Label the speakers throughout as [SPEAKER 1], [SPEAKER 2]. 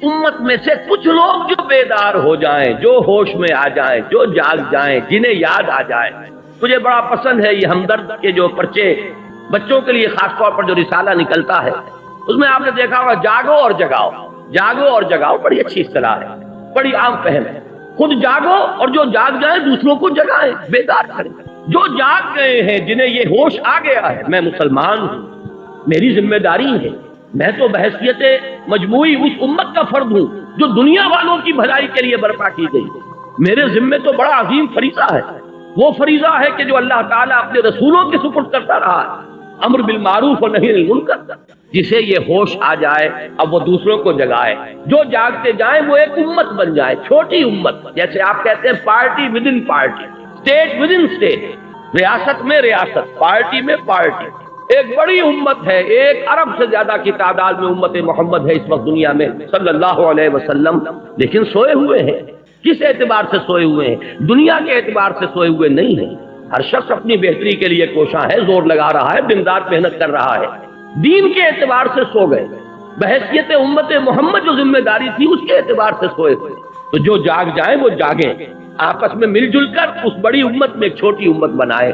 [SPEAKER 1] امت میں سے کچھ لوگ جو بیدار ہو جائیں، جو ہوش میں آ جائیں، جو جاگ جائیں، جنہیں یاد آ جائے. مجھے بڑا پسند ہے یہ ہمدرد کے جو پرچے بچوں کے لیے خاص طور پر جو رسالہ نکلتا ہے، اس میں آپ نے دیکھا ہوگا جاگو اور جگاؤ، جاگو اور جگاؤ بڑی اچھی اصطلاح ہے، بڑی عام فہم ہے. خود جاگو اور جو جاگ جائیں دوسروں کو جگائیں، بیدار کریں. جو جاگ گئے ہیں، جنہیں یہ ہوش آ گیا ہے میں مسلمان ہوں، میری ذمہ داری ہے، میں تو بحیثیت مجموعی اس امت کا فرد ہوں جو دنیا والوں کی بھلائی کے لیے برپا کی گئی. میرے ذمے تو بڑا عظیم فریضہ ہے، وہ فریضہ ہے کہ جو اللہ تعالیٰ اپنے رسولوں کے سپرد کرتا رہا ہے، امر بالمعروف اور نہی عن المنکر. جسے یہ ہوش آ جائے اب وہ دوسروں کو جگائے. جو جاگتے جائیں وہ ایک امت بن جائے، چھوٹی امت، جیسے آپ کہتے ہیں party with in party, state with in state, ریاست میں ریاست، پارٹی میں پارٹی. ایک بڑی امت ہے، 1 ارب سے زیادہ کی تعداد میں امت محمد ہے اس وقت دنیا میں صلی اللہ علیہ وسلم، لیکن سوئے ہوئے ہیں. کس اعتبار سے سوئے ہوئے ہیں؟ دنیا کے اعتبار سے سوئے ہوئے نہیں ہیں. ہر شخص اپنی بہتری کے لیے کوشاں ہے، زور لگا رہا ہے، دن رات محنت کر رہا ہے. دین کے اعتبار سے سو گئے، بحیثیت امت محمد جو ذمہ داری تھی اس کے اعتبار سے سوئے ہوئے. تو جو جاگ جائیں وہ جاگیں، آپس میں مل جل کر اس بڑی امت میں ایک چھوٹی امت بنائے.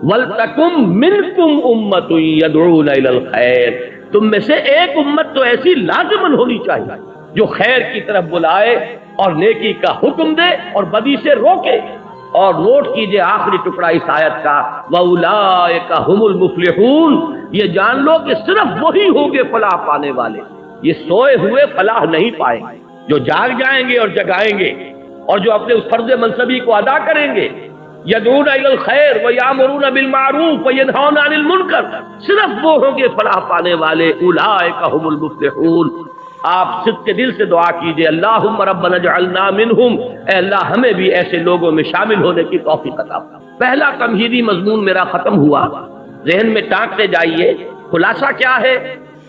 [SPEAKER 1] وَلْتَكُمْ مِنْكُمْ أُمَّةٌ يَدْعُونَ إِلَى الْخَيْرِ، تم میں سے ایک امت تو ایسی لازماً ہونی چاہیے جو خیر کی طرف بلائے اور نیکی کا حکم دے اور بدی سے روکے. اور نوٹ کیجئے آخری ٹکڑا اس آیت کا، وَأُولَٰئِكَ هُمُ الْمُفْلِحُونَ، یہ جان لو کہ صرف وہی ہوں گے فلاح پانے والے. یہ سوئے ہوئے فلاح نہیں پائیں گے. جو جاگ جائیں گے اور جگائیں گے اور جو اپنے اس فرض منصبی کو ادا کریں گے، یدعون الی الخیر ویامرون بالمعروف وینہون عن المنکر، صرف وہ ہوں گے فلاح پانے والے. اولئک هم المفلحون. آپ صدق کے دل سے دعا کیجئے، اللہم ربنا اجعلنا منہم، اے اللہ ہمیں بھی ایسے لوگوں میں شامل ہونے کی توفیق عطا فرما. پہلا تمہیدی مضمون میرا ختم ہوا، ذہن میں ٹانکتے جائیے. خلاصہ کیا ہے؟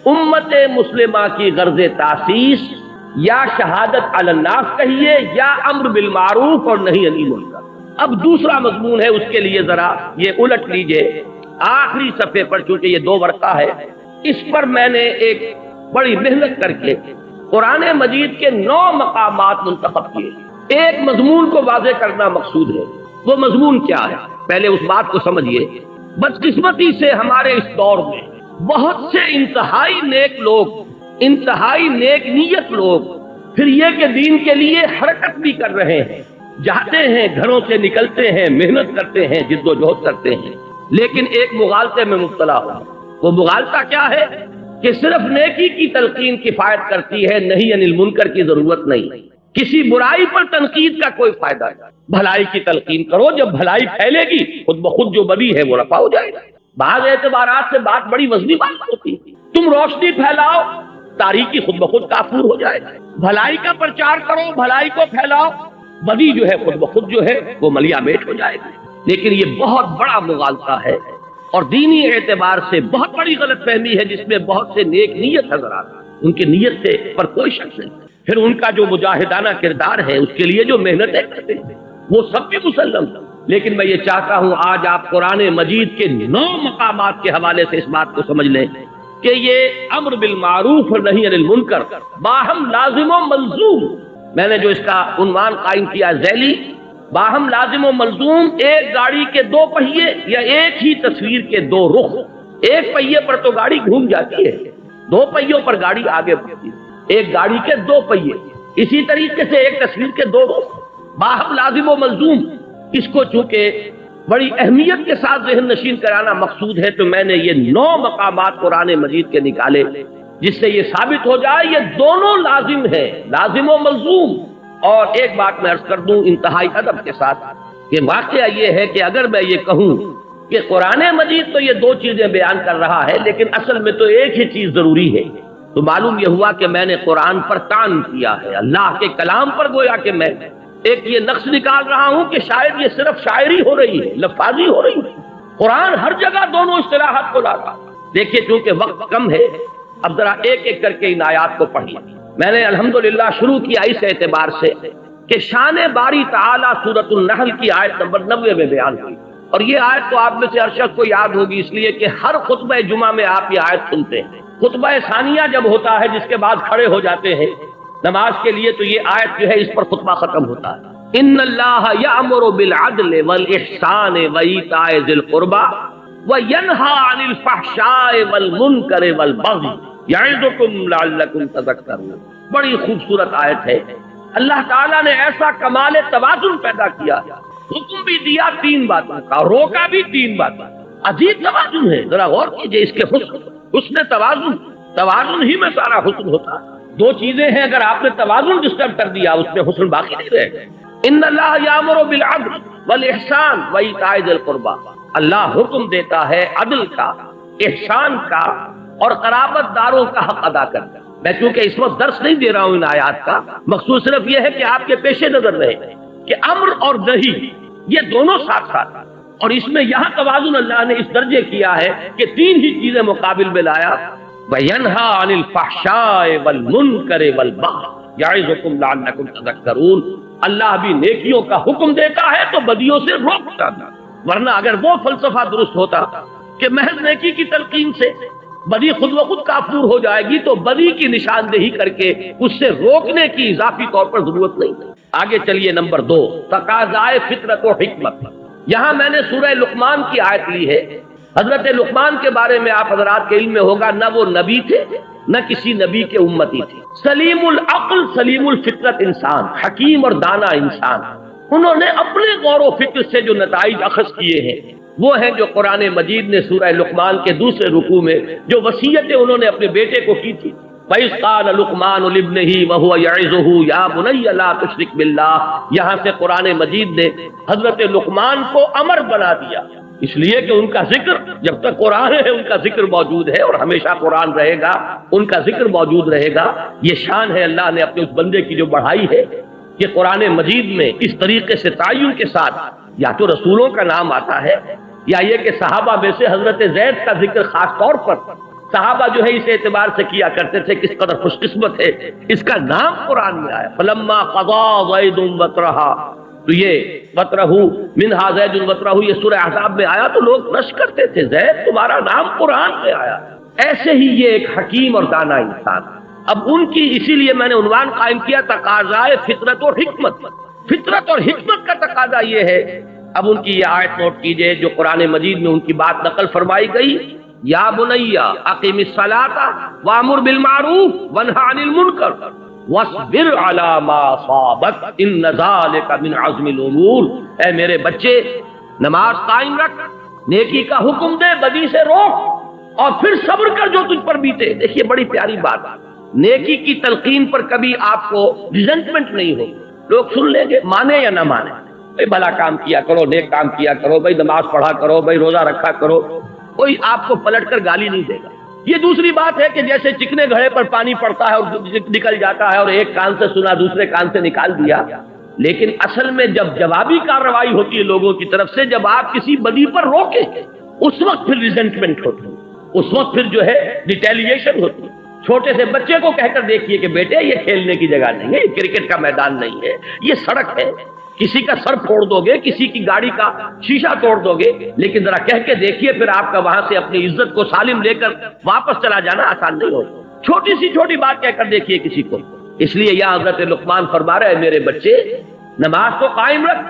[SPEAKER 1] امت مسلمہ کی غرض تاسیس یا شہادت علی الناس کہیے یا امر بالمعروف اور نہی عن المنکر. اب دوسرا مضمون ہے، اس کے لیے ذرا یہ الٹ لیجئے آخری صفحے پر، چونکہ یہ 2 ورقہ ہے، اس پر میں نے ایک بڑی محنت کر کے قرآن مجید کے 9 مقامات منتخب کیے. ایک مضمون کو واضح کرنا مقصود ہے. وہ مضمون کیا ہے؟ پہلے اس بات کو سمجھیے. بدقسمتی سے ہمارے اس دور میں بہت سے انتہائی نیک لوگ، انتہائی نیک نیت لوگ، پھر یہ کہ دین کے لیے حرکت بھی کر رہے ہیں، جاتے ہیں، گھروں سے نکلتے ہیں، محنت کرتے ہیں، جد و جہد کرتے ہیں، لیکن ایک مغالطے میں مبتلا ہو. وہ مغالطہ کیا ہے کہ صرف نیکی کی تلقین کفایت کرتی ہے، نہی عن المنکر کی ضرورت نہیں. کسی برائی پر تنقید کا کوئی فائدہ نہیں. بھلائی کی تلقین کرو، جب بھلائی پھیلے گی خود بخود جو بدی ہے وہ رفع ہو جائے گا. بعض اعتبارات سے بات بڑی وزنی بات ہوتی ہے. تم روشنی پھیلاؤ، تاریکی خود بخود کافور ہو جائے گا. بھلائی کا پرچار کرو، بھلائی کو پھیلاؤ، بدی جو ہے خود بخود جو ہے وہ ملیا میٹ ہو جائے گی. لیکن یہ بہت بڑا مغالطہ ہے اور دینی اعتبار سے بہت بڑی غلط فہمی ہے، جس میں بہت سے نیک نیت حضرات، ان کی نیت سے پر کوئی شک نہیں. پھر ان کا جو مجاہدانہ کردار ہے، اس کے لیے جو محنتیں کرتے ہیں، وہ سب بھی مسلم. لیکن میں یہ چاہتا ہوں آج آپ قرآن مجید کے 9 مقامات کے حوالے سے اس بات کو سمجھ لیں کہ یہ امر بالمعروف اور نہی عن المنکر باہم لازم و ملزوم. میں نے جو اس کا عنوان قائم کیا ذیلی، باہم لازم و ملزوم، ایک گاڑی کے 2 پہیے یا ایک ہی تصویر کے 2 رخ. ایک پہیے پر تو گاڑی گھوم جاتی ہے، 2 پہیوں پر گاڑی آگے بڑھتی ہے. ایک گاڑی کے 2 پہیے، اسی طریقے سے ایک تصویر کے 2 رخ، باہم لازم و ملزوم. اس کو چونکہ بڑی اہمیت کے ساتھ ذہن نشین کرانا مقصود ہے، تو میں نے یہ 9 مقامات قرآن مجید کے نکالے، جس سے یہ ثابت ہو جائے یہ دونوں لازم ہے، لازم و ملزوم. اور ایک بات میں عرض کر دوں انتہائی ادب کے ساتھ کہ واقعہ یہ ہے کہ اگر میں یہ کہوں کہ قرآن مجید تو یہ 2 چیزیں بیان کر رہا ہے، لیکن اصل میں تو ایک ہی چیز ضروری ہے، تو معلوم یہ ہوا کہ میں نے قرآن پر طعن کیا ہے، اللہ کے کلام پر. گویا کہ میں ایک یہ نقص نکال رہا ہوں کہ شاید یہ صرف شاعری ہو رہی ہے، لفاظی ہو رہی ہے. قرآن ہر جگہ دونوں اصطلاحات کو لا رہا. دیکھیے چونکہ وقت کم ہے، اب ذرا ایک ایک کر کے ان آیات کو پڑھیے. میں نے الحمدللہ شروع کیا اس اعتبار سے کہ شان باری تعالیٰ سورۃ النحل کی آیت نمبر 90 میں بیان ہوئی. اور یہ آیت تو آپ میں سے ہر شخص کو یاد ہوگی، اس لیے کہ ہر خطبہ جمعہ میں آپ یہ آیت سنتے ہیں. خطبہ ثانیہ جب ہوتا ہے، جس کے بعد کھڑے ہو جاتے ہیں، نماز کے لیے تو یہ آیت جو ہے اس پر خطبہ ختم ہوتا ہے. ان اللہ یأمر بالعدل والاحسان وایتاء ذی القربى وینہی عن الفحشاء والمنکر والبغی یعظکم لعلکم تذکرون. بڑی خوبصورت آیت ہے. اللہ تعالیٰ نے ایسا کمال توازن پیدا کیا، حکم بھی دیا 3 باتوں کا، روکا بھی 3 باتوں. عجیب توازن ہے، ذرا غور کیجئے اس کے حسن توازن ہی میں سارا حسن ہوتا ہے. 2 چیزیں ہیں، اگر آپ نے توازن ڈسٹرب کر دیا اس میں حسن باقی نہیں رہے گا. ان اللہ یامر بالعدل والاحسان وایتاء ذی القربى، اللہ حکم دیتا ہے عدل کا، احسان کا اور قرابت داروں کا حق ادا کرنا. میں چونکہ اس وقت درس نہیں دے رہا ہوں ان آیات کا، مقصود صرف یہ ہے کہ آپ کے پیش نظر رہے کہ امر اور نہی یہ دونوں ساتھ ساتھ، اور اس میں یہاں توازن اللہ نے اس درجے کیا ہے کہ 3 ہی چیزیں مقابل میں لایا. وَيَنْهَى عَنِ الْفَحْشَاءِ وَالْمُنْكَرِ وَالْبَغْيِ يَعِظُكُمْ لَعَلَّكُمْ تَذَكَّرُونَ. اللہ بھی نیکیوں کا حکم دیتا ہے تو بدیوں سے روکتا ہے. ورنہ اگر وہ فلسفہ درست ہوتا کہ محض نیکی کی تلقین سے بدی خود بخود کافور ہو جائے گی تو بدی کی نشاندہی کر کے اس سے روکنے کی اضافی طور پر ضرورت نہیں. آگے چلیے نمبر 2، تقاضائے فطرت و حکمت. یہاں میں نے سورہ لقمان کی آیت لی ہے. حضرت لقمان کے بارے میں آپ حضرات کے علم میں ہوگا، نہ وہ نبی تھے نہ کسی نبی کے امتی تھے. سلیم العقل سلیم الفطرت انسان، حکیم اور دانا انسان. انہوں نے اپنے غور و فکر سے جو نتائج اخذ کیے ہیں وہ ہیں جو قرآن مجید نے سورہ لقمان کے دوسرے رکوع میں جو وصیتیں انہوں نے اپنے بیٹے کو کی تھی. وَإِذْ قَالَ لُقْمَانُ لِابْنِهِ وَهُوَ يَعِظُهُ يَا بُنَيَّ لَا تُشْرِكْ بِاللَّهِ. یہاں سے قرآن مجید نے حضرت لقمان کو امر بنا دیا، اس لیے کہ ان کا ذکر جب تک قرآن ہے ان کا ذکر موجود ہے اور ہمیشہ قرآن رہے گا، ان کا ذکر موجود رہے گا. یہ شان ہے اللہ نے اپنے اس بندے کی جو بڑھائی ہے کہ قرآن مجید میں اس طریقے سے تعین کے ساتھ یا تو رسولوں کا نام آتا ہے یا یہ کہ صحابہ میں سے حضرت زید کا ذکر خاص طور پر صحابہ جو ہے اس اعتبار سے کیا کرتے تھے کس قدر خوش قسمت ہے اس کا نام قرآن میں آیا. فلما قضى زید وطرها، تو یہ وطرہ منہا زید وطرہ یہ سورہ احزاب میں آیا تو لوگ رش کرتے تھے زید تمہارا نام قرآن میں آیا. ایسے ہی یہ ایک حکیم اور دانا انسان. اب ان کی اسی لیے میں نے عنوان قائم کیا تقاضائے فطرت اور حکمت. فطرت اور حکمت کا تقاضا یہ ہے. اب ان کی یہ آیت نوٹ کیجئے جو قرآن مجید میں ان کی بات نقل فرمائی گئی، یا بنی اقیم الصلاۃ وامر بالمعروف وانہی عن المنکر واصبر علی ما اصابک ان ذلک من عزم الامور. اے میرے بچے نماز قائم رکھ، نیکی کا حکم دے، بدی سے روک اور پھر صبر کر جو تجھ پر بیتے. دیکھیے بڑی پیاری بات، نیکی کی تلقین پر کبھی آپ کو ریزنٹمنٹ نہیں ہوگی. لوگ سن لیں گے مانے یا نہ مانے، بھائی بھلا کام کیا کرو، نیک کام کیا کرو، بھائی نماز پڑھا کرو، بھائی روزہ رکھا کرو، کوئی آپ کو پلٹ کر گالی نہیں دے گا. یہ دوسری بات ہے کہ جیسے چکنے گھڑے پر پانی پڑتا ہے اور نکل جاتا ہے اور ایک کان سے سنا دوسرے کان سے نکال دیا. لیکن اصل میں جب جوابی کارروائی ہوتی ہے لوگوں کی طرف سے، جب آپ کسی بدی پر روکیں اس وقت پھر ریزنٹمنٹ ہوتی ہے، اس وقت پھر جو ہے ریٹیلیشن ہوتی ہے. چھوٹے سے بچے کو کہہ کر دیکھیے کہ بیٹے یہ کھیلنے کی جگہ نہیں ہے، یہ کرکٹ کا میدان نہیں ہے، یہ سڑک ہے. کسی کا سر پھوڑ دو گے، کسی کی گاڑی کا شیشہ توڑ دو گے، لیکن ذرا کہہ کے دیکھیے پھر آپ کا وہاں سے اپنی عزت کو سالم لے کر واپس چلا جانا آسان نہیں ہوگا. چھوٹی سی چھوٹی بات کہہ کر دیکھیے کسی کو. اس لیے یہاں حضرت لقمان فرما رہے ہیں میرے بچے نماز کو قائم رکھ،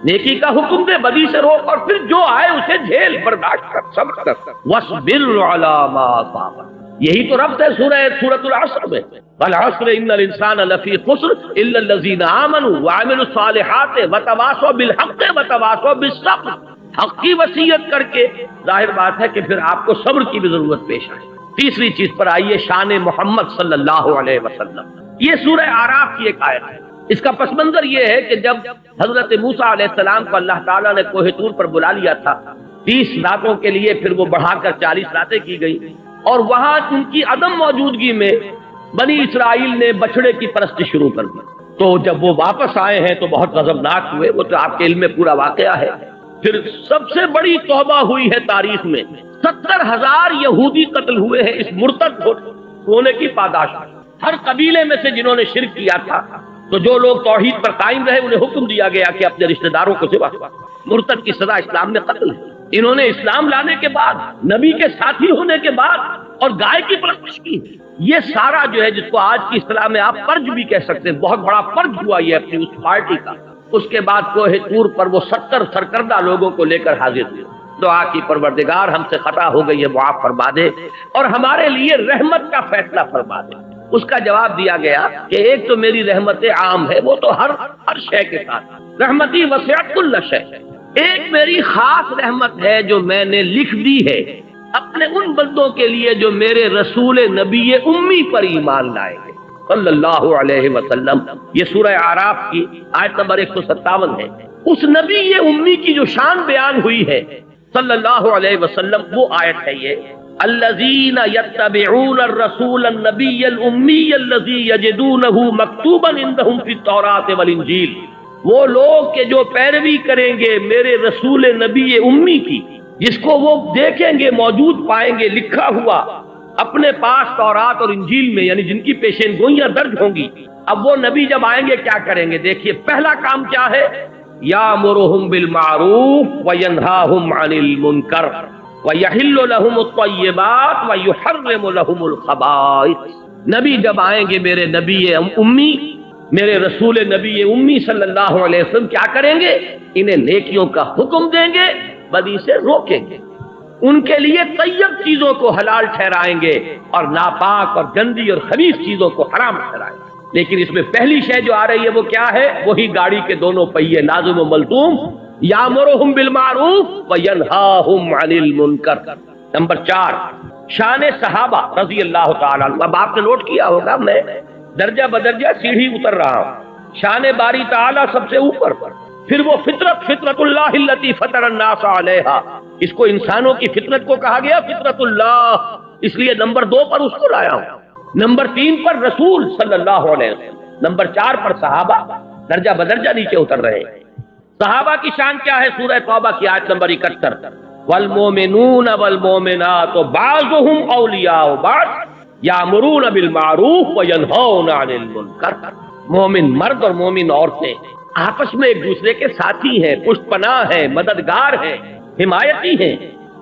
[SPEAKER 1] نیکی کا حکم دے، بدی سے روک اور پھر جو آئے اسے جھیل، برداشت کر، صبر کر. وَاصْبِرْ عَلَىٰ مَا أَصَابَكَ. یہی تو ربط ہے سورۃ العصر میں، وَالْعَصْرِ إِنَّ الْإِنسَانَ لَفِي خُسْرٍ إِلَّا الَّذِينَ آمَنُوا وَعَمِلُوا الصَّالِحَاتِ وَتَوَاصَوْا بِالْحَقِّ وَتَوَاصَوْا بِالصَّبْرِ. حق کی وصیت کر کے ظاہر بات ہے کہ پھر آپ کو صبر کی بھی ضرورت پیش آئے. تیسری چیز پر آئیے شان محمد صلی اللہ علیہ وسلم. یہ سورہ اعراف کی ایک آیت ہے. اس کا پس منظر یہ ہے کہ جب حضرت موسیٰ علیہ السلام کو اللہ تعالیٰ نے کوہ طور پر بلا لیا تھا 30 راتوں کے لیے، پھر وہ بڑھا کر 40 راتیں کی گئی، اور وہاں ان کی عدم موجودگی میں بنی اسرائیل نے بچڑے کی پرستی شروع کر دی. تو جب وہ واپس آئے ہیں تو بہت غضبناک ہوئے، وہ تو آپ کے علم میں پورا واقعہ ہے. پھر سب سے بڑی توبہ ہوئی ہے تاریخ میں، 70,000 یہودی قتل ہوئے ہیں اس مرتد ہونے کی پاداش میں. ہر قبیلے میں سے جنہوں نے شرک کیا تھا، تو جو لوگ توحید پر قائم رہے انہیں حکم دیا گیا کہ اپنے رشتہ داروں کو ذبح کرو. مرتد کی سزا اسلام نے قتل ہے. انہوں نے اسلام لانے کے بعد، نبی کے ساتھی ہونے کے بعد اور گائے کی پرستش کی. یہ سارا جو ہے جس کو آج کی اصطلاح میں آپ پرج بھی کہہ سکتے ہیں، بہت بڑا پرج ہوا یہ اپنی اس پارٹی کا. اس کے بعد کوہ طور پر وہ 70 سرکردہ لوگوں کو لے کر حاضر ہوئے. دعا کی پروردگار ہم سے خطا ہو گئی ہے، معاف فرما دے اور ہمارے لیے رحمت کا فیصلہ فرما دے. اس کا جواب دیا گیا کہ ایک تو میری رحمت عام ہے، وہ تو ہر شے کے ساتھ، رحمتی وسعت کل شے. ایک میری خاص رحمت ہے جو میں نے لکھ دی ہے اپنے ان بندوں کے لیے جو میرے رسول نبی امی پر ایمان لائے گے صلی اللہ علیہ وسلم. یہ سورہ اعراف کی آیت نمبر 157 ہے. اس نبی امی کی جو شان بیان ہوئی ہے صلی اللہ علیہ وسلم، وہ آیت ہے یہ: الذین یتبعون الرسول النبی الامی الذی یجدونہ مکتوبا عندہم فی التوراۃ والانجیل. وہ لوگ کہ جو پیروی کریں گے میرے رسول نبی امی کی، جس کو وہ دیکھیں گے موجود پائیں گے لکھا ہوا اپنے پاس تورات اور انجیل میں، یعنی جن کی پیشین گوئیاں درج ہوں گی. اب وہ نبی جب آئیں گے کیا کریں گے؟ دیکھیے پہلا کام کیا ہے: یامرہم بالمعروف وینہاہم عن المنکر ویحل لہم الطیبات ویحرم لہم الخبائث. نبی جب آئیں گے میرے نبی امی، میرے رسول نبی امی صلی اللہ علیہ وسلم کیا کریں گے؟ انہیں نیکیوں کا حکم دیں گے، بدی سے روکیں گے، ان کے لیے طیب چیزوں کو حلال ٹھہرائیں گے اور ناپاک اور گندی اور خبیث چیزوں کو حرام ٹھہرائیں گے. لیکن اس میں پہلی شے جو آ رہی ہے وہ کیا ہے؟ وہی گاڑی کے دونوں پہیے لازم و ملزوم، یامرہم بالمعروف وینہاہم عن المنکر. نمبر 4، شان صحابہ رضی اللہ تعالیٰ عنہ. اب آپ نے نوٹ کیا ہوگا میں درجہ بدرجہ سیڑھی اتر رہا ہوں. شان باری تعالیٰ سب سے اوپر پر، پھر وہ فطرت اللہ التی فطر الناس علیہا. اس کو انسانوں کی فطرت کو کہا گیا فطرت اللہ، اس لیے نمبر 2 پر اس کو لایا ہوں. نمبر 3 پر رسول صلی اللہ علیہ وسلم. نمبر 4 پر صحابہ، درجہ بدرجہ نیچے اتر رہے ہیں. صحابہ کی شان کیا ہے؟ سورہ توبہ کی آیت نمبر 71: والمومنون والمومنات بعضهم اولیاء بعض یامرون بالمعروف وینہون عن المنکر. مومن مرد اور مومن عورتیں آپس میں ایک دوسرے کے ساتھی ہیں، پشت پناہ ہیں، مددگار ہیں، حمایتی ہیں.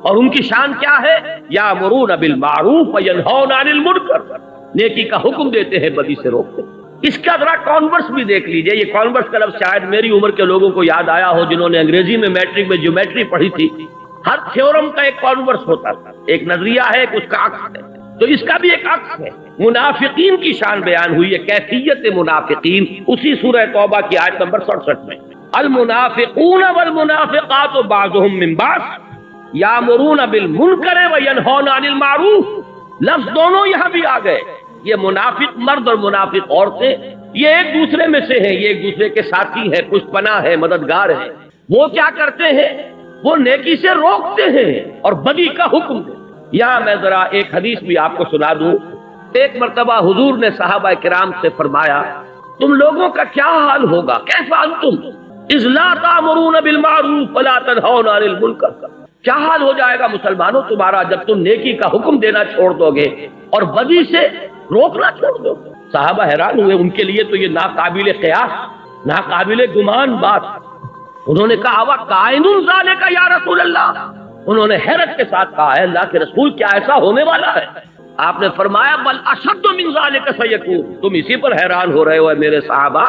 [SPEAKER 1] اور ان کی شان کیا ہے؟ یامرون بالمعروف وینہون عن المنکر. نیکی کا حکم دیتے ہیں، بدی سے روکتے ہیں. اس کا ذرا کانورس بھی دیکھ لیجئے. یہ کانورس کا لفظ شاید میری عمر کے لوگوں کو یاد آیا ہو جنہوں نے انگریزی میں میٹرک میں جیومیٹری پڑھی تھی. ہر تھیورم کا ایک کانورس ہوتا تھا، ایک نظریہ ہے، ایک اس کا عکس ہے. تو اس کا بھی ایک عکس ہے. منافقین کی شان بیان ہوئی ہے، کیفیت منافقین، اسی سورہ توبہ کی آیت نمبر 67 میں: المنافقون والمنافقات بعضهم من بعض یامرون بالمنکر وینہون عن المعروف. لفظ دونوں یہاں بھی آ گئے. یہ منافق مرد اور منافق عورتیں یہ ایک دوسرے میں سے ہیں، یہ ایک دوسرے کے ساتھی ہیں، پشت پناہ ہیں، مددگار ہیں. وہ کیا کرتے ہیں؟ وہ نیکی سے روکتے ہیں اور بدی کا حکم دیں. یہاں میں ذرا ایک حدیث بھی آپ کو سنا دوں. ایک مرتبہ حضور نے صحابہ کرام سے فرمایا: تم لوگوں کا کیا حال ہوگا؟ کیف انتم اذ لا تأمرون بالمعروف ولا تنہون عن المنکر. کیا حال ہو جائے گا مسلمانوں تمہارا جب تم نیکی کا حکم دینا چھوڑ دو گے اور بدی سے روکنا چھوڑ دو گے. صحابہ حیران ہوئے. ان کے لیے تو یہ ناقابل قیاس، ناقابل گمان بات. انہوں نے کہا: وَقَائِنٌ ذَلِكَ یا رسول اللہ. انہوں نے حیرت کے ساتھ کہا: ہے اللہ کے رسول، کیا ایسا ہونے والا ہے؟ آپ نے فرمایا: بل اشد من ذلك سیکون. تم اسی پر حیران ہو رہے ہو میرے صحابہ،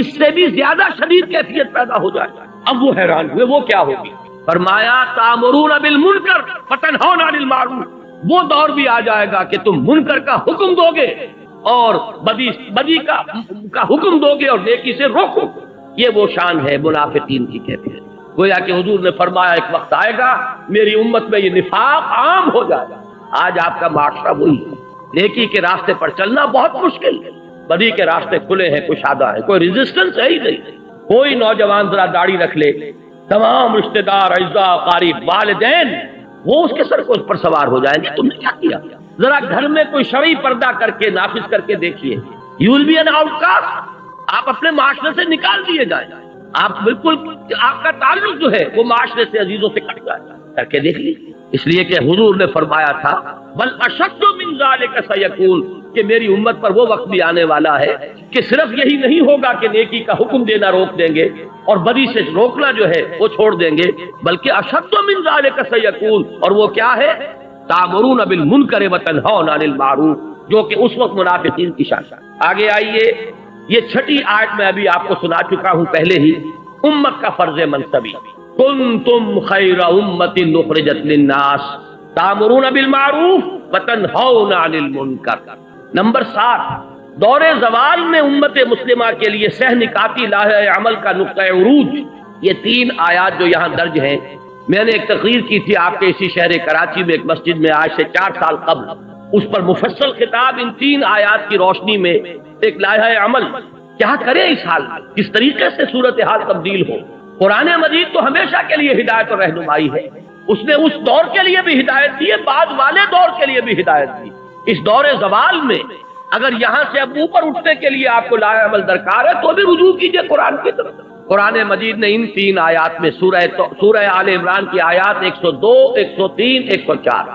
[SPEAKER 1] اس سے بھی زیادہ شدید کیفیت پیدا ہو جائے. اب وہ حیران ہوئے، وہ کیا ہوگی؟ فرمایا: تامرون بالمنکر فتنہون عن المعروف. وہ دور بھی آ جائے گا کہ تم منکر کا حکم دو گے اور بدی کا حکم دو گے اور نیکی سے روکو. یہ وہ شان ہے منافقین کی کیفیت. گویا کہ حضور نے فرمایا ایک وقت آئے گا میری امت میں یہ نفاق عام ہو جائے گا. آج آپ کا معاشرہ وہی ہے. نیکی کے راستے پر چلنا بہت مشکل ہے، بدی کے راستے کھلے ہیں، کشادہ ہے، کوئی ریزسٹنس ہے ہی نہیں. کوئی نوجوان ذرا داڑھی رکھ لے، تمام رشتہ دار، اعزاء، قریب، والدین وہ اس کے سر کو اس پر سوار ہو جائیں گے. تم نے کیا کیا؟ ذرا گھر میں کوئی شرعی پردہ کر کے نافذ کر کے دیکھیے. You will be an outcast. آپ اپنے معاشرے سے نکال دیے جائیں. آپ بالکل، آپ کا تعلق جو ہے وہ معاشرے سے، عزیزوں سے کٹ جائے. کر کے دیکھ لیجیے. اس لیے کہ حضور نے فرمایا تھا: بل اشد من ذلک سیکون، کہ میری امت پر وہ وقت بھی آنے والا ہے کہ صرف یہی نہیں ہوگا کہ نیکی کا حکم دینا روک دیں گے اور بدی سے روکنا جو ہے وہ چھوڑ دیں گے، بلکہ اشد من ذلک سیکون. اور وہ کیا ہے؟ تأمرون بالمنکر وتنہون عن المعروف، جو کہ اس وقت منافقین کی شان۔ آگے آئیے، یہ چھٹی آیت میں ابھی آپ کو سنا چکا ہوں پہلے ہی، امت کا فرض منصبی، کنتم خیر امت اخرجت للناس تأمرون بالمعروف وتنہون عن المنکر۔ نمبر 7، دور زوال میں امت مسلمہ کے لیے سہ نکاتی لاہ عمل کا نقطہ عروج، یہ 3 آیات جو یہاں درج ہیں۔ میں نے ایک تقریر کی تھی آپ کے اسی شہر کراچی میں ایک مسجد میں آج سے 4 سال قبل، اس پر مفصل خطاب ان 3 آیات کی روشنی میں ایک لائحہ عمل کیا کرے اس حال میں، کس طریقے سے صورتحال تبدیل ہو۔ قرآن مجید تو ہمیشہ کے لیے ہدایت اور رہنمائی ہے، اس نے اس دور کے لیے بھی ہدایت دی ہے، بعد والے دور کے لیے بھی ہدایت دی۔ اس دور زوال میں اگر یہاں سے اب اوپر اٹھنے کے لیے آپ کو لائحہ عمل درکار ہے تو بھی رجوع کیجئے قرآن کی طرف۔ قرآن مجید نے ان 3 آیات میں سورہ آل عمران کی آیات 102، 103، 104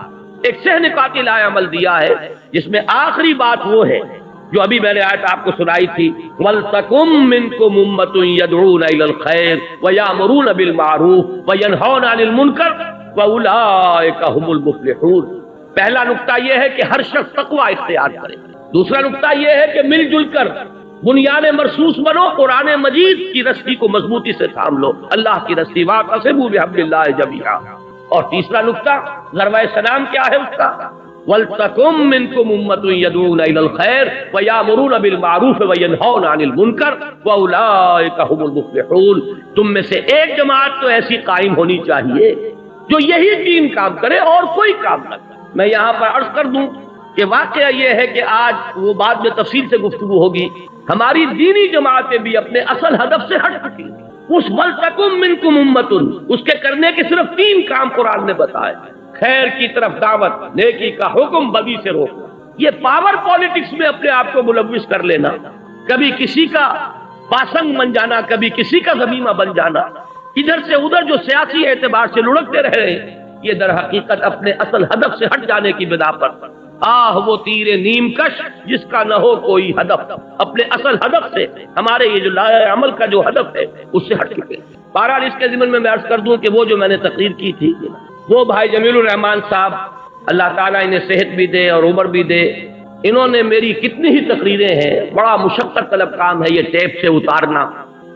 [SPEAKER 1] ایک سہ نکاتی لائحہ عمل دیا ہے، جس میں آخری بات وہ ہے جو ابھی میں نے آیت آپ کو سنائی تھی، وَلْتَكُمْ مِنْكُمْ أُمَّةٌ يَدْعُونَ إِلَى الْخَيْرِ وَيَأْمُرُونَ بِالْمَعْرُوفِ وَيَنْهَوْنَ عَنِ الْمُنْكَرِ وَأُولَئِكَ هُمُ الْمُفْلِحُونَ۔ پہلا نقطہ یہ ہے کہ ہر شخص تقوی اختیار کرے، دوسرا نقطہ یہ ہے کہ مل جل کر بنیاد مرصوص بنو، قرآن مجید کی رسی کو مضبوطی سے تھام لو، اللہ کی رسی، واعتصموا بحبل اللہ جمیعا۔ اور تیسرا نقطہ ضربہ سلام کیا ہے اس کا، وَلْتَكُمْ مِنْكُمْ أُمَّةٌ يَدْعُونَ إِلَى الْخَيْرِ وَيَأْمُرُونَ بِالْمَعْرُوفِ وَيَنْهَوْنَ عَنِ الْمُنْكَرِ وَأُولَئِكَ هُمُ الْمُفْلِحُونَ۔ تم میں سے ایک جماعت تو ایسی قائم ہونی چاہیے جو یہی 3 کام کرے اور کوئی کام نہ کرے۔ میں یہاں پر عرض کر دوں کہ واقعہ یہ ہے کہ آج وہ بعد میں تفصیل سے گفتگو ہوگی، ہماری دینی جماعتیں بھی اپنے اصل ہدف سے ہٹ چکی ہیں۔ اس وَلْتَكُمْ مِنْكُمْ أُمَّةٌ، اس کے کرنے کے صرف 3 کام قرآن نے بتائے، خیر کی طرف دعوت، نیکی کا حکم، بدی سے روکنا۔ یہ پاور پالیٹکس میں اپنے آپ کو ملوث کر لینا، کبھی کسی کا پاسنگ بن جانا، کبھی کسی کا ضمیمہ بن جانا، ادھر سے ادھر جو سیاسی اعتبار سے لڑکتے رہ رہے ہیں، یہ در حقیقت اپنے اصل ہدف سے ہٹ جانے کی بنا پر وہ تیر نیم کش جس کا نہ ہو کوئی ہدف، اپنے اصل ہدف سے، ہمارے یہ جو لائحہ عمل کا جو ہدف ہے اس سے ہٹ چکے۔ بہرحال اس کے ضمن میں عرض کر دوں کہ وہ جو میں نے تقریر کی تھی، وہ بھائی جمیل الرحمان صاحب، اللہ تعالیٰ انہیں صحت بھی دے اور عمر بھی دے، انہوں نے میری کتنی ہی تقریریں ہیں، بڑا مشقت طلب کام ہے یہ ٹیپ سے اتارنا،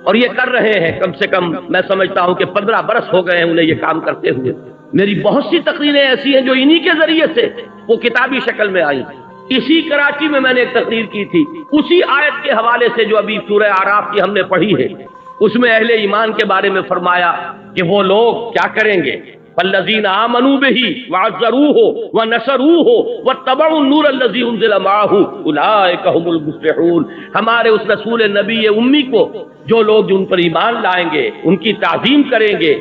[SPEAKER 1] اور یہ کر رہے ہیں کم سے کم میں سمجھتا ہوں کہ 15 برس ہو گئے ہیں انہیں یہ کام کرتے ہوئے۔ میری بہت سی تقریریں ایسی ہیں جو انہی کے ذریعے سے وہ کتابی شکل میں آئی۔ اسی کراچی میں میں نے ایک تقریر کی تھی، اسی آیت کے حوالے سے جو ابھی سورہ اعراف کی ہم نے پڑھی ہے، اس میں اہل ایمان کے بارے میں فرمایا کہ وہ لوگ کیا کریں گے، فالذین آمنوا بہ وعزروہ ونصروہ واتبعوا النور الذی انزل معہ اولئک هم المفلحون۔ ہمارے اس رسول نبی امی کو جو لوگ ان پر ایمان لائیں گے، ان کی تعظیم کریں گے،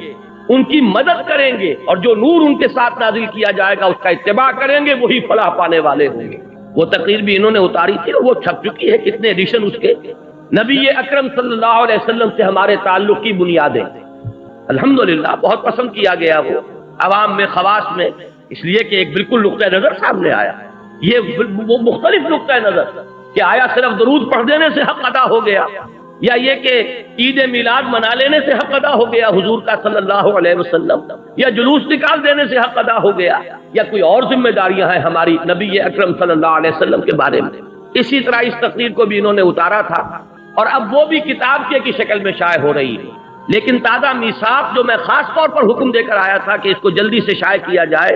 [SPEAKER 1] ان کی مدد کریں گے، اور جو نور ان کے ساتھ نازل کیا جائے گا اس کا اتباع کریں گے، وہی فلاح پانے والے ہوں گے۔ وہ تقریر بھی انہوں نے اتاری تھی اور وہ چھپ چکی ہے، کتنے ایڈیشن اس کے۔ نبی اکرم صلی اللہ علیہ وسلم سے ہمارے تعلق کی بنیادیں الحمدللہ بہت پسند کیا گیا، وہ عوام میں، خواص میں، اس لیے کہ ایک بالکل نقطۂ نظر سامنے آیا۔ یہ وہ مختلف نقطۂ نظر کہ آیا صرف درود پڑھ دینے سے حق ادا ہو گیا، یا یہ کہ عید میلاد منا لینے سے حق ادا ہو گیا حضور کا صلی اللہ علیہ وسلم، یا جلوس نکال دینے سے حق ادا ہو گیا، یا کوئی اور ذمہ داریاں ہیں ہماری نبی اکرم صلی اللہ علیہ وسلم کے بارے میں۔ اسی طرح اس تقریر کو بھی انہوں نے اتارا تھا، اور اب وہ بھی کتاب کی شکل میں شائع ہو رہی ہے۔ لیکن تازہ میثاق جو میں خاص طور پر حکم دے کر آیا تھا کہ اس کو جلدی سے شائع کیا جائے،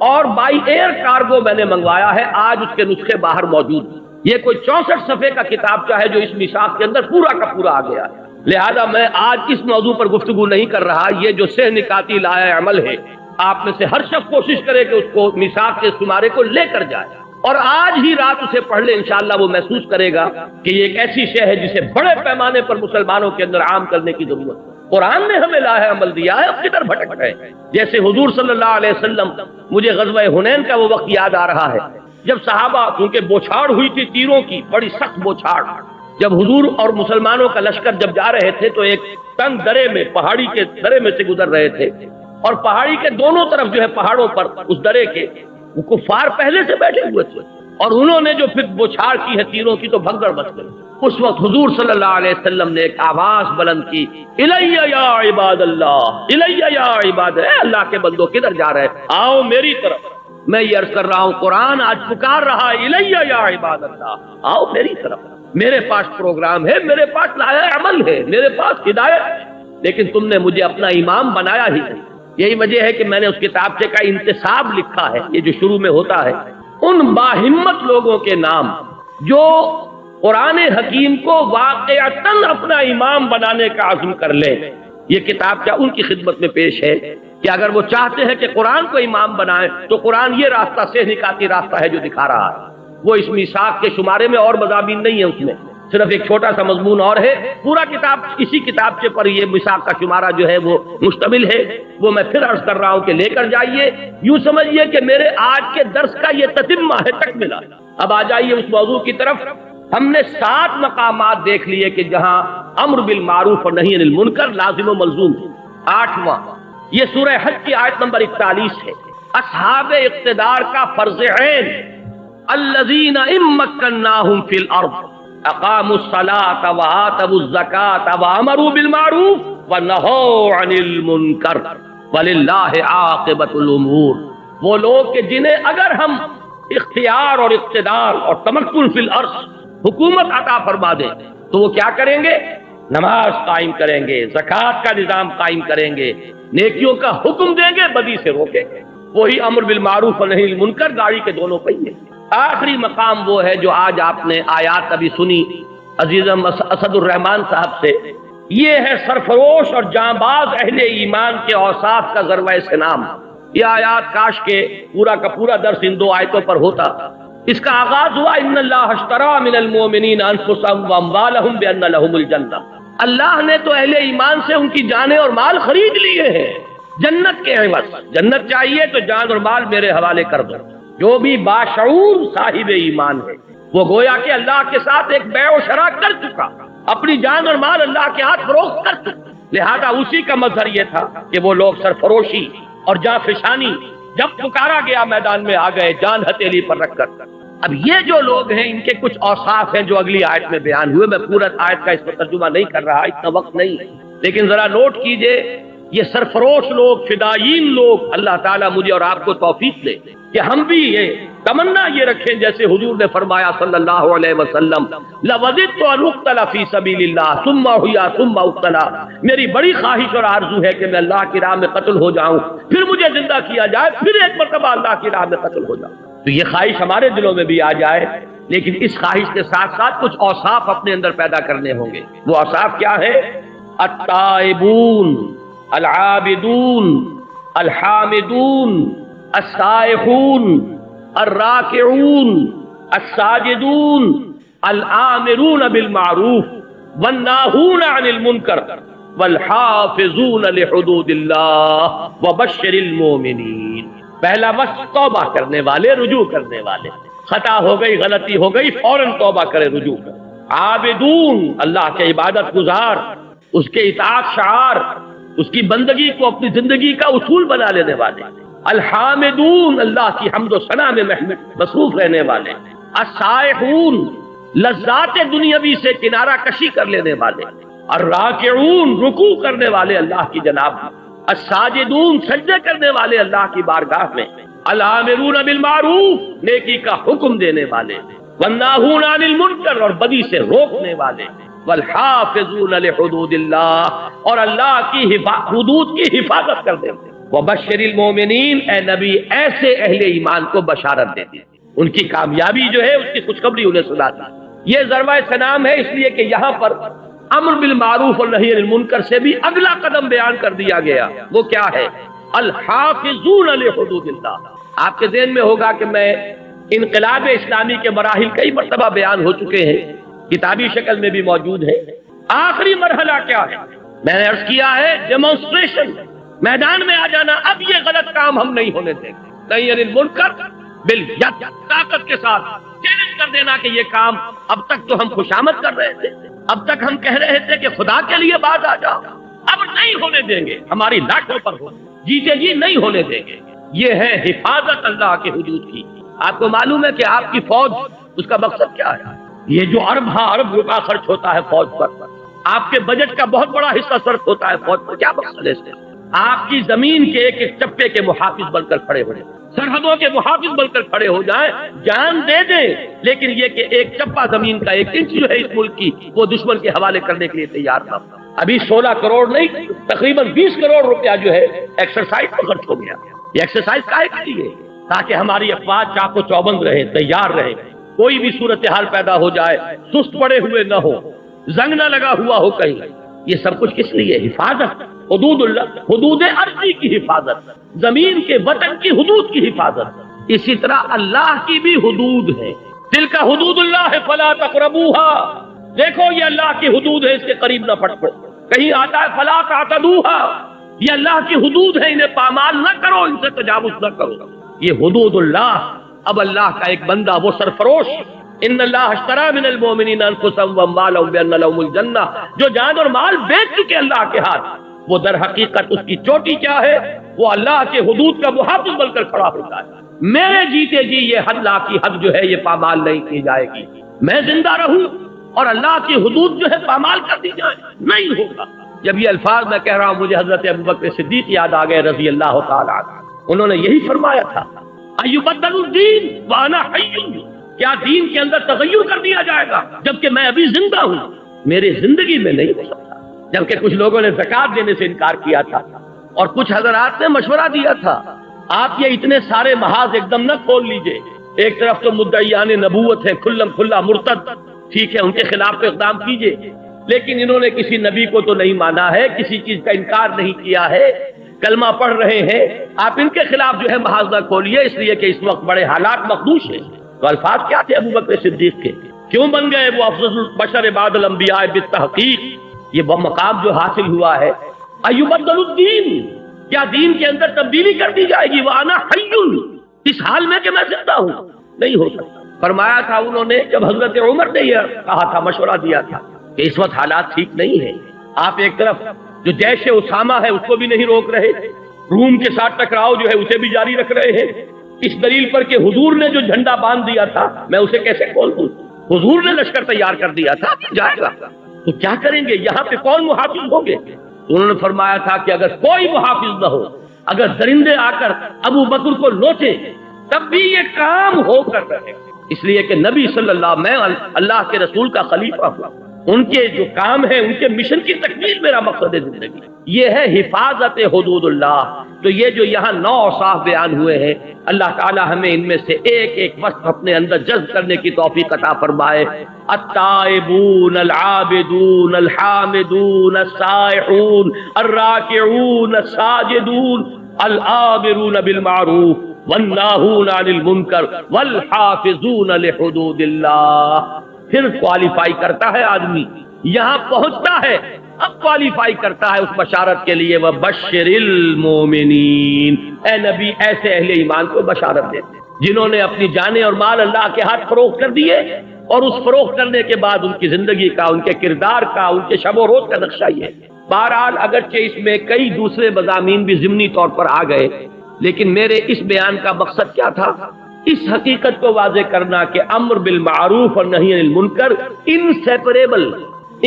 [SPEAKER 1] اور بائی ایئر کارگو میں نے منگوایا ہے، آج اس کے نسخے باہر موجود ہیں۔ یہ کوئی 64 صفحے کا کتابچہ ہے جو اس میثاق کے اندر پورا کا پورا آ گیا ہے۔ لہذا میں آج اس موضوع پر گفتگو نہیں کر رہا، یہ جو سہ نکاتی لائحہ عمل ہے، آپ میں سے ہر شخص کوشش کرے کہ اس کو میثاق کے شمارے کو لے کر جائے، اور آج ہی رات اسے پڑھ لے، انشاءاللہ وہ محسوس کرے گا کہ یہ ایک ایسی شے ہے جسے بڑے پیمانے پر مسلمانوں کے اندر عام کرنے کی ضرورت ہے۔ قرآن نے ہمیں لائحہ عمل دیا ہے، اب کدھر بھٹک رہے ہیں؟ جیسے حضور صلی اللہ علیہ وسلم، مجھے غزوہ حنین کا وہ وقت یاد آ رہا ہے جب صحابہ، کیونکہ بوچھاڑ ہوئی تھی تیروں کی، بڑی سخت بوچھاڑ، جب حضور اور مسلمانوں کا لشکر جب جا رہے تھے تو ایک تنگ درے میں، پہاڑی کے درے میں سے گزر رہے تھے، اور پہاڑی کے دونوں طرف جو ہے پہاڑوں پر اس درے کے وہ کفار پہلے سے بیٹھے ہوئے تھے، اور انہوں نے جو پھر بوچھاڑ کی ہے تیروں کی تو بھگدڑ مچ گئی۔ اس وقت حضور صلی اللہ علیہ وسلم نے ایک آواز بلند کی، الیہ یا عباد اللہ، الیہ یا عباد، اے اللہ کے بندو کدھر جا رہے ہیں؟ آؤ میری طرف۔ میں یہ عرض کر رہا ہوں قرآن آج پکار رہا ہے الیہ یا عباد اللہ، آؤ میری طرف، میرے پاس پروگرام ہے، میرے پاس لائحہ عمل ہے، میرے پاس ہدایت ہے، لیکن تم نے مجھے اپنا امام بنایا ہی نہیں۔ یہی وجہ ہے کہ میں نے اس کتابچے کا انتصاب لکھا ہے، یہ جو شروع میں ہوتا ہے ان باہمت لوگوں کے نام جو قرآن حکیم کو واقعتاً اپنا امام بنانے کا عزم کر لیں۔ یہ کتابچہ ان کی خدمت میں پیش ہے کہ اگر وہ چاہتے ہیں کہ قرآن کو امام بنائیں تو قرآن یہ راستہ سے نکاتی راستہ ہے جو دکھا رہا ہے۔ وہ اس میثاق کے شمارے میں اور مضامین نہیں ہے، اس میں صرف ایک چھوٹا سا مضمون اور ہے، پورا کتاب اسی کتابچے پر یہ میثاق کا شمارہ جو ہے وہ مشتمل ہے۔ وہ میں پھر عرض کر رہا ہوں کہ لے کر جائیے، یوں سمجھیے کہ میرے آج کے درس کا یہ تتمہ ہے، تکملہ۔ اب آ جائیے اس موضوع کی طرف۔ ہم نے 7 مقامات دیکھ لیے کہ جہاں امر بالمعروف اور نہی عن المنکر لازم و ملزوم ہے۔ 8واں یہ سورہ حج کی آیت نمبر 41 ہے، اصحاب اقتدار کا فرض عین، الذین ان مکناہم فی الارض اقاموا الصلاۃ وآتوا الزکاۃ وامروا بالمعروف ونہوا عن المنکر وللہ عاقبۃ الامور۔ وہ لوگ کہ جنہیں اگر ہم اختیار اور اقتدار اور تمکن فی الارض، حکومت عطا فرما دیں تو وہ کیا کریں گے؟ نماز قائم کریں گے، زکوٰۃ کا نظام قائم کریں گے، نیکیوں کا حکم دیں گے، بدی سے روکیں گے۔ وہی امر بالمعروف اور نہی عن المنکر گاڑی کے دونوں پہیے۔ آخری مقام وہ ہے جو آج آپ نے آیات ابھی سنی عزیزم اسد الرحمان صاحب سے، یہ ہے سرفروش اور جانباز اہل ایمان کے اوصاف کا ذروہ سنام۔ یہ آیات کاش کے پورا کا پورا درس ان 2 آیتوں پر ہوتا۔ اس کا آغاز ہوا ان اللہ اشترى من المؤمنین انفسهم واموالهم بان لهم الجنہ، اللہ نے تو اہل ایمان سے ان کی جانیں اور مال خرید لیے ہیں جنت کے عوض۔ جنت چاہیے تو جان اور مال میرے حوالے کر دو۔ جو بھی باشعور صاحب ایمان ہے وہ گویا کہ اللہ کے ساتھ ایک بیع و شراء کر چکا، اپنی جان اور مال اللہ کے ہاتھ فروخت کر چکا۔ لہذا اسی کا مظہر یہ تھا کہ وہ لوگ سرفروشی اور جاں فشانی جب پکارا گیا میدان میں آ گئے جان ہتھیلی پر رکھ کر۔ اب یہ جو لوگ ہیں ان کے کچھ اوصاف ہیں جو اگلی آیت میں بیان ہوئے۔ میں پورا آیت کا اس پر ترجمہ نہیں کر رہا، اتنا وقت نہیں، لیکن ذرا نوٹ کیجئے یہ سرفروش لوگ، فدائین لوگ، اللہ تعالیٰ مجھے اور آپ کو توفیق دے کہ ہم بھی یہ تمنا یہ رکھیں جیسے حضور نے فرمایا صلی اللہ علیہ وسلم، لَوَدِدْتُ أَنْ أُقْتَلَ فِي سَبِيلِ اللَّهِ ثُمَّ أُحْيَا ثُمَّ أُقْتَلَ۔ میری بڑی خواہش اور آرزو ہے کہ میں اللہ کی راہ میں قتل ہو جاؤں، پھر مجھے زندہ کیا جائے، پھر ایک مرتبہ اللہ کی راہ میں قتل ہو جاؤں۔ تو یہ خواہش ہمارے دلوں میں بھی آ جائے، لیکن اس خواہش کے ساتھ ساتھ کچھ اوصاف اپنے اندر پیدا کرنے ہوں گے۔ وہ اوصاف کیا ہے؟ التائبون، العابدون، الحامدون، السائحون، الراکعون، الساجدون، الآمرون بالمعروف والناہون عن المنکر والحافظون لحدود اللہ وبشر المؤمنین۔ پہلا وقت توبہ کرنے والے، رجوع کرنے والے، خطا ہو گئی، غلطی ہو گئی، فوراً توبہ کرے، رجوع کرے۔ عابدون، اللہ کے عبادت گزار، اس کے اطاعت شعار، اس کی بندگی کو اپنی زندگی کا اصول بنا لینے والے۔ الحامدون، اللہ کی حمد و ثنا میں مصروف رہنے والے۔ السائحون، لذات دنیاوی سے کنارہ کشی کر لینے والے۔ الراکعون، رکوع کرنے والے اللہ کی جناب۔ الساجدون، سجدے کرنے والے اللہ کی بارگاہ میں۔ الآمرون بالمعروف، نیکی کا حکم دینے والے۔ والناہون عن المنکر، اور بدی سے روکنے والے۔ والحافظون لحدود اللہ، اور اللہ کی حدود کی حفاظت کرنے والے۔ وبشر المؤمنین، اے نبی ایسے اہل ایمان کو بشارت دے دی، ان کی کامیابی جو ہے اس کی خوشخبری انہیں سنا دی۔ یہ ضربہ سلام ہے، اس لیے کہ یہاں پر امر بالمعروف اور نہی عن المنکر سے بھی اگلا قدم بیان کر دیا گیا۔ وہ کیا ہے؟ الحافظون لحدود اللہ۔ آپ کے ذہن میں ہوگا کہ میں انقلاب اسلامی کے مراحل کئی مرتبہ بیان ہو چکے ہیں، کتابی شکل میں بھی موجود ہے۔ آخری مرحلہ کیا ہے؟ میں نے عرض کیا ہے ڈیمونسٹریشن، میدان میں آ جانا۔ اب یہ غلط کام ہم نہیں ہونے دیں گے۔ نہی عن المنکر بالید، طاقت کے ساتھ چیلنج کر دینا کہ یہ کام اب تک تو ہم خوشامد کر رہے تھے، اب تک ہم کہہ رہے تھے کہ خدا کے لیے باز آ جاؤ، اب نہیں ہونے دیں گے، ہماری لاٹھوں پر ہو، جیتے جی نہیں ہونے دیں گے۔ یہ ہے حفاظت اللہ کے حدود کی۔ آپ کو معلوم ہے کہ آپ کی فوج، اس کا مقصد کیا ہے؟ یہ جو ارب روپیہ خرچ ہوتا ہے فوج پر، آپ کے بجٹ کا بہت بڑا حصہ صرف ہوتا ہے فوج پر، کیا مقصد ہے اس سے؟ آپ کی زمین کے ایک ایک چپے کے محافظ بن کر کھڑے ہو جائیں، سرحدوں کے محافظ بن کر کھڑے ہو جائیں، جان دے دیں، لیکن یہ کہ ایک چپا زمین کا ایک انچ جو ہے اس ملک کی وہ دشمن کے حوالے کرنے کے لیے تیار نہ ہو۔ ابھی 16 کروڑ نہیں، تقریباً 20 کروڑ روپیہ جو ہے ایکسرسائز پر خرچ ہو گیا۔ یہ ایکسرسائز کائے کے لیے؟ تاکہ ہماری افواج چاق و چوبند رہے، تیار رہے، کوئی بھی صورتحال پیدا ہو جائے سست پڑے ہوئے نہ ہو، زنگ نہ لگا ہوا ہو کہیں۔ یہ سب کچھ کس لیے؟ حفاظت، حدود اللہ، حدود ارضی کی حفاظت، زمین کے وطن کی حدود کی حفاظت۔ اسی طرح اللہ کی بھی حدود ہے، تلک حدود اللہ فلا تقربوها، دیکھو یہ اللہ کی حدود ہے، اس کے قریب نہ پھٹکو۔ کہیں آتا ہے فلا تعتدوها، یہ اللہ کی حدود ہے، انہیں پامال نہ کرو، ان سے تجاوز نہ کرو۔ یہ حدود اللہ۔ اب اللہ کا ایک بندہ وہ سرفروش، ان اللہ اشترى من المؤمنین انفسهم واموالهم بان لهم الجنہ، جو جان اور مال بیچ چکے اللہ کے ہاتھ، وہ در حقیقت اس کی چوٹی کیا ہے؟ وہ اللہ کے حدود کا محافظ بن کر کھڑا ہوتا ہے۔ میرے جیتے جی یہ حد لا کی حد جو ہے یہ پامال نہیں کی جائے گی، میں زندہ رہوں اور اللہ کی حدود جو ہے پامال کر دی جائے، نہیں ہوگا۔ جب یہ الفاظ میں کہہ رہا ہوں مجھے حضرت ابوبکر صدیق یاد آ گئے رضی اللہ تعالی عنہ، انہوں نے یہی فرمایا تھا، ایبدل الدین وانا حی، کیا دین کے اندر تغیر کر دیا جائے گا جبکہ میں ابھی زندہ ہوں؟ میری زندگی میں نہیں ہو سکتا۔ جبکہ کچھ لوگوں نے زکات دینے سے انکار کیا تھا اور کچھ حضرات نے مشورہ دیا تھا، آپ یہ اتنے سارے محاذ ایک دم نہ کھول لیجئے، ایک طرف تو مدعیان نبوت ہے کھلم کھلا مرتد، ٹھیک ہے ان کے خلاف اقدام کیجئے، لیکن انہوں نے کسی نبی کو تو نہیں مانا ہے، کسی چیز کا انکار نہیں کیا ہے، کلمہ پڑھ رہے ہیں، آپ ان کے خلاف جو ہے محاذ نہ کھولیے، اس لیے کہ اس وقت بڑے حالات مخدوش ہیں۔ تو الفاظ کیا تھے ابوبکر صدیق کے؟ کیوں بن گئے وہ افضل البشر بعد الانبیاء بالتحقیق؟ یہ وہ مقام جو حاصل ہوا ہے، ایبدل الدین، کیا دین کے اندر تبدیلی کر دی جائے گی؟ وانا حی، اس حال میں کہ میں زندہ ہوں، نہیں ہو سکتا۔ فرمایا تھا انہوں نے جب حضرت عمر نے یہ کہا تھا، مشورہ دیا تھا کہ اس وقت حالات ٹھیک نہیں ہیں، آپ ایک طرف جو جیش اسامہ ہے اس کو بھی نہیں روک رہے، روم کے ساتھ ٹکراؤ جو ہے اسے بھی جاری رکھ رہے ہیں، اس دلیل پر کہ حضور نے جو جھنڈا باندھ دیا تھا میں اسے کیسے کھول دوں؟ حضور نے لشکر تیار کر دیا تھا، جائے گا تو کیا کریں گے؟ یہاں پہ کون محافظ ہوں گے؟ انہوں نے فرمایا تھا کہ اگر کوئی محافظ نہ ہو، اگر درندے آ کر ابو بکر کو لوٹیں تب بھی یہ کام ہو کر رہے، اس لیے کہ نبی صلی اللہ میں اللہ کے رسول کا خلیفہ ہوں، ان کے جو کام ہے ان کے مشن کی تکمیل میرا مقصد ہے زندگی، یہ ہے حفاظت حدود اللہ۔ تو یہ جو یہاں 9 اوصاف بیان ہوئے ہیں، اللہ تعالی ہمیں ان میں سے ایک ایک وصف اپنے اندر جذب کرنے کی توفیق عطا فرمائے۔ التائبون العابدون الحامدون السائحون الراکعون الساجدون الآمرون بالمعروف والناہون عن المنکر والحافظون لحدود اللہ۔ پھر کوالیفائی کرتا ہے آدمی، یہاں پہنچتا ہے، اب کوالیفائی کرتا ہے اس بشارت کے لیے، وَبَشِّرِ الْمُؤْمِنِينَ، اے نبی ایسے اہل ایمان کو بشارت دے جنہوں نے اپنی جانیں اور مال اللہ کے ہاتھ فروخت کر دیے، اور اس فروخت کرنے کے بعد ان کی زندگی کا، ان کے کردار کا، ان کے شب و روز کا نقشہ یہ ہے۔ بہرحال اگرچہ اس میں کئی دوسرے مضامین بھی ضمنی طور پر آ گئے، لیکن میرے اس بیان کا مقصد کیا تھا؟ اس حقیقت کو واضح کرنا کہ امر بالمعروف اور نہی عن المنکر انسیپریبل،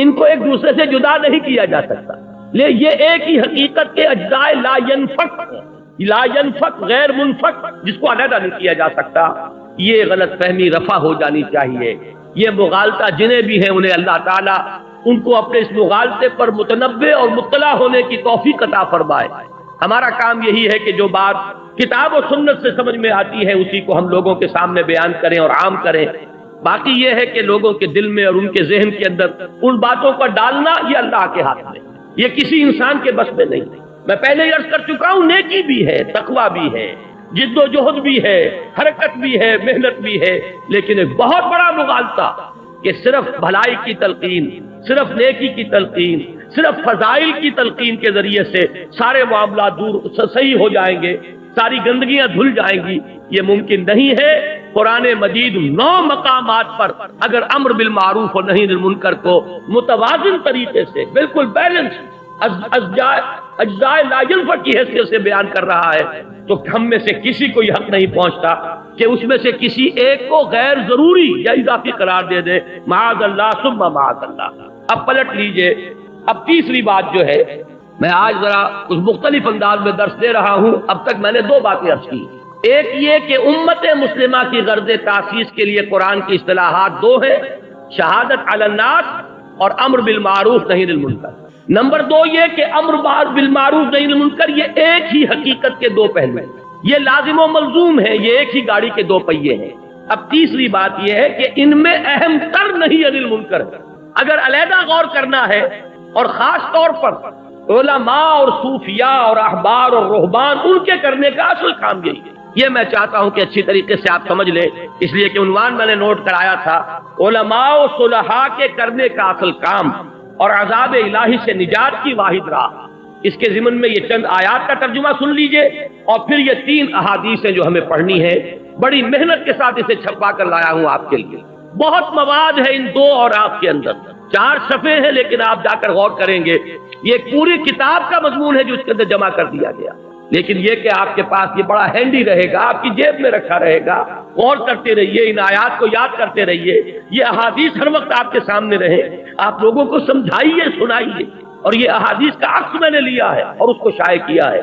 [SPEAKER 1] ان کو ایک دوسرے سے جدا نہیں کیا جا سکتا، یہ ایک ہی حقیقت کے اجزاء لا ینفک غیر منفک، جس کو علیحدہ نہیں کیا جا سکتا۔ یہ غلط فہمی رفع ہو جانی چاہیے۔ یہ مغالطہ جنہیں بھی ہیں انہیں اللہ تعالیٰ ان کو اپنے اس مغالطے پر متنبہ اور مطلع ہونے کی توفیق عطا فرمائے۔ ہمارا کام یہی ہے کہ جو بات کتاب و سنت سے سمجھ میں آتی ہے اسی کو ہم لوگوں کے سامنے بیان کریں اور عام کریں۔ باقی یہ ہے کہ لوگوں کے دل میں اور ان کے ذہن کے اندر ان باتوں کو ڈالنا یہ اللہ کے ہاتھ میں، یہ کسی انسان کے بس میں نہیں۔ میں پہلے ہی عرض کر چکا ہوں، نیکی بھی ہے، تقویٰ بھی ہے، جد و جہد بھی ہے، حرکت بھی ہے، محنت بھی ہے، لیکن ایک بہت بڑا مغالطہ کہ صرف بھلائی کی تلقین، صرف نیکی کی تلقین، صرف فضائل کی تلقین کے ذریعے سے سارے معاملات دور صحیح ہو جائیں گے، ساری گندگیاں دھل جائیں گی، یہ ممکن نہیں ہے۔ قرآن مجید 9 مقامات پر اگر امر بالمعروف اور نہی عن المنکر کو متوازن طریقے سے بالکل بیلنس اجزاء لا ینفک کی حیثیت سے بیان کر رہا ہے، تو ہم میں سے کسی کو یہ حق نہیں پہنچتا کہ اس میں سے کسی ایک کو غیر ضروری یا اضافی قرار دے دے، معاذ اللہ ثم معاذ اللہ۔ اب پلٹ لیجئے، اب تیسری بات جو ہے میں آج ذرا اس مختلف انداز میں درس دے رہا ہوں. اب تک میں نے دو باتیں عرض کی. ایک یہ کہ امت مسلمہ کی غرض تاسیس کے لیے قرآن کی اصطلاحات دو ہیں: شہادت علی الناس اور امر بالمعروف نہی عن المنکر. نمبر دو یہ کہ امر بالمعروف نہی عن المنکر یہ ایک ہی حقیقت کے دو پہلو ہیں، یہ لازم و ملزوم ہے، یہ ایک ہی گاڑی کے دو پہیے ہیں. اب تیسری بات یہ ہے کہ ان میں اہم تر نہی عن المنکر ہے. اگر علیحدہ غور کرنا ہے اور خاص طور پر علماء اور صوفیاء اور احبار اور رہبان ان کے کرنے کا اصل کام یہی ہے. یہ میں چاہتا ہوں کہ اچھی طریقے سے آپ سمجھ لیں، اس لیے کہ عنوان میں نے نوٹ کرایا تھا علماء و صلحاء کے کرنے کا اصل کام اور عذاب الہی سے نجات کی واحد راہ. اس کے ضمن میں یہ چند آیات کا ترجمہ سن لیجئے اور پھر یہ 3 احادیث ہیں جو ہمیں پڑھنی ہے. بڑی محنت کے ساتھ اسے چھپا کر لایا ہوں آپ کے لیے. بہت مواد ہے ان 2 اوراق کے اندر، 4 صفحے ہیں، لیکن آپ جا کر غور کریں گے یہ پوری کتاب کا مضمون ہے جو اس کے اندر جمع کر دیا گیا. لیکن یہ کہ آپ کے پاس یہ بڑا ہینڈی رہے گا، آپ کی جیب میں رکھا رہے گا. غور کرتے رہیے، ان آیات کو یاد کرتے رہیے، یہ احادیث ہر وقت آپ کے سامنے رہے، آپ لوگوں کو سمجھائیے، سنائیے. اور یہ احادیث کا عکس میں نے لیا ہے اور اس کو شائع کیا ہے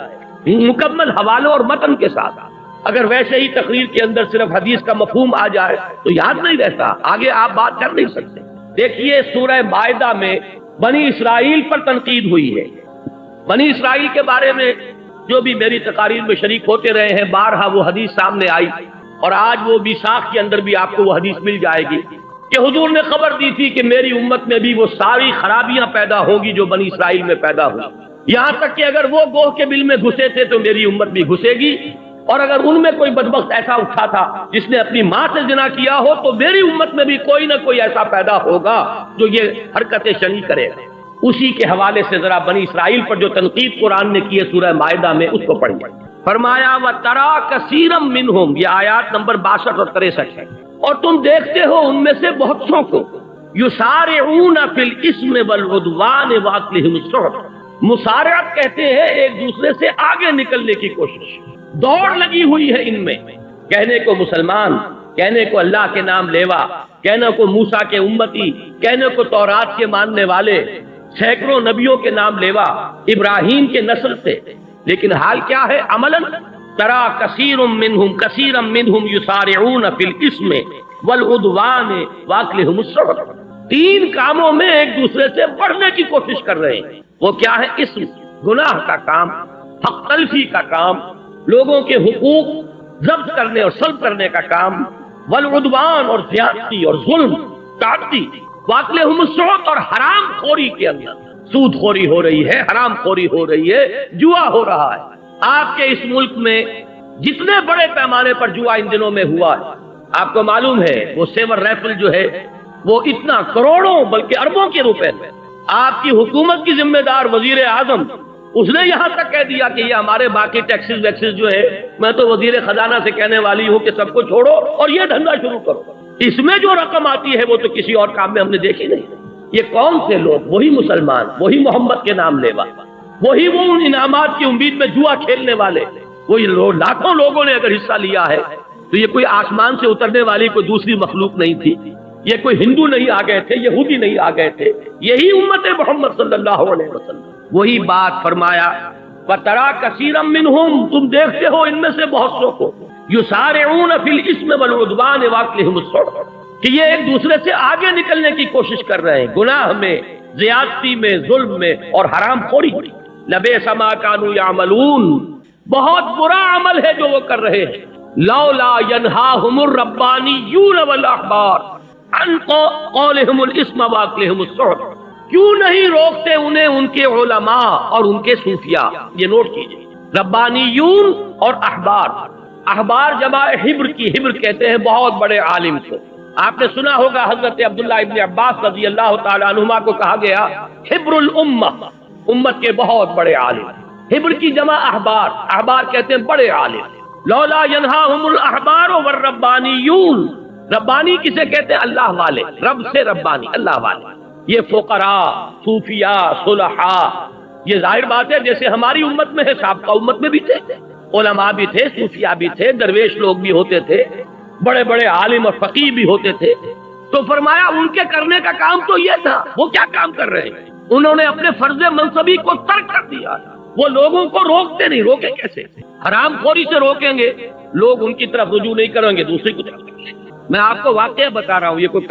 [SPEAKER 1] مکمل حوالوں اور متن کے ساتھ. اگر ویسے ہی تقریر کے اندر صرف حدیث کا مفہوم آ جائے تو یاد نہیں رہتا، آگے آپ بات کر نہیں سکتے. دیکھیے سورہ مائدہ میں بنی اسرائیل پر تنقید ہوئی ہے. بنی اسرائیل کے بارے میں جو بھی میری تقاریر میں شریک ہوتے رہے ہیں بارہا وہ حدیث سامنے آئی، اور آج وہ میثاق کے اندر بھی آپ کو وہ حدیث مل جائے گی کہ حضور نے خبر دی تھی کہ میری امت میں بھی وہ ساری خرابیاں پیدا ہوں گی جو بنی اسرائیل میں پیدا ہوئی. یہاں تک کہ اگر وہ گوہ کے بل میں گھسے تھے تو میری امت بھی گھسے گی، اور اگر ان میں کوئی بدبخت ایسا اٹھا تھا جس نے اپنی ماں سے زنا کیا ہو تو میری امت میں بھی کوئی نہ کوئی ایسا پیدا ہوگا جو یہ حرکتیں شنی کرے گا. اسی کے حوالے سے ذرا بنی اسرائیل پر جو تنقید قرآن نے کی ہے سورہ مائدہ میں اس کو پڑھیے. فرمایا وَتَرَىٰ كَثِيرًا مِّنْهُمْ، یہ آیات نمبر 62 اور 63 ہے. اور تم دیکھتے ہو ان میں سے بہت سو کو یسارعون فی الاسم والعدوان واکلہم السحت، مسارعت کہتے ہیں ایک دوسرے سے آگے نکلنے کی کوشش، دوڑ لگی ہوئی ہے ان میں. کہنے کو مسلمان، کہنے کو اللہ کے نام لیوا، کہنے کو موسیٰ کے امتی، کہنے کو تورات کے ماننے والے، سینکڑوں نبیوں کے نام لیوا، ابراہیم کے نسل سے. لیکن حال کیا ہے عملاً؟ ترا کثیر منہم یسارعون فی الاسم والعدوان واکلہم السحت، 3 کاموں میں ایک دوسرے سے بڑھنے کی کوشش کر رہے ہیں. وہ کیا ہے؟ اسم، گناہ کا کام، حق تلفی کا کام، لوگوں کے حقوق ضبط کرنے اور سلب کرنے کا کام، والعدوان اور زیادتی اور ظلم تعدی، واکلہم السحت اور حرام خوری کے اندر سود خوری ہو رہی ہے، حرام خوری ہو رہی ہے، جوا ہو رہا ہے. آپ کے اس ملک میں جتنے بڑے پیمانے پر جوا ان دنوں میں ہوا ہے آپ کو معلوم ہے، وہ سیور ریفل جو ہے وہ اتنا کروڑوں بلکہ اربوں کے روپے میں. آپ کی حکومت کی ذمہ دار وزیر اعظم اس نے یہاں تک کہہ دیا کہ یہ ہمارے باقی ٹیکسز ویکسز جو ہے میں تو وزیر خزانہ سے کہنے والی ہوں کہ سب کو چھوڑو اور یہ دھندا شروع کرو. اس میں جو رقم آتی ہے وہ تو کسی اور کام میں ہم نے دیکھی نہیں. یہ کون سے لوگ؟ وہی مسلمان، وہی محمد کے نام لیوا، وہی وہ ان انعامات کی امید میں جوا کھیلنے والے. وہی لاکھوں لوگوں نے اگر حصہ لیا ہے تو یہ کوئی آسمان سے اترنے والی کوئی دوسری مخلوق نہیں تھی، یہ کوئی ہندو نہیں آ گئے تھے، یہودی نہیں آ گئے تھے، یہی امت محمد صلی اللہ علیہ وسلم. وہی بات فرمایا وَتَرَىٰ كَثِيرًا مِّنْهُمْ، تم دیکھتے ہو ان میں سے بہت سو کو یسارعون فی الاسم والعدوان واکلہم السحت، کہ یہ ایک دوسرے سے آگے نکلنے کی کوشش کر رہے ہیں گناہ میں، زیادتی میں، ظلم میں اور حرام خوری. لبئس ما كانوا يعملون، بہت برا عمل ہے جو وہ کر رہے ہیں. لولا ينهاهم الربانيون والاحبار عن قولهم الاسم واكلهم السحت، کیوں نہیں روکتے انہیں ان کے علماء اور ان کے صوفیاء. یہ نوٹ کیجئے، ربانیون اور احبار. احبار جمع حبر کی، حبر کہتے ہیں بہت بڑے عالم کو. آپ نے سنا ہوگا حضرت عبداللہ ابن عباس رضی اللہ تعالی عنہما کو کہا گیا حبر الامہ، امت کے بہت بڑے عالم. حبر کی جمع احبار، احبار کہتے ہیں بڑے عالم. لولا ینہاہم الاحبار والربانیون، ربانی کسے کہتے ہیں؟ اللہ والے، رب سے ربانی، اللہ والے. یہ فقراء، صوفیاء، صلحاء، یہ ظاہر بات ہے جیسے ہماری امت میں ہے، سابقہ امت میں بھی تھے، علماء بھی تھے، صوفیاء بھی تھے، درویش لوگ بھی ہوتے تھے، بڑے بڑے عالم اور فقیہ بھی ہوتے تھے. تو فرمایا ان کے کرنے کا کام تو یہ تھا. وہ کیا کام کر رہے ہیں؟ انہوں نے اپنے فرض منصبی کو ترک کر دیا. وہ لوگوں کو روکتے نہیں. روکے کیسے؟ حرام خوری سے روکیں گے، لوگ ان کی طرف رجوع نہیں کریں گے، دوسری کی طرف. میں آپ کو واقعہ بتا رہا ہوں، یہ کوئی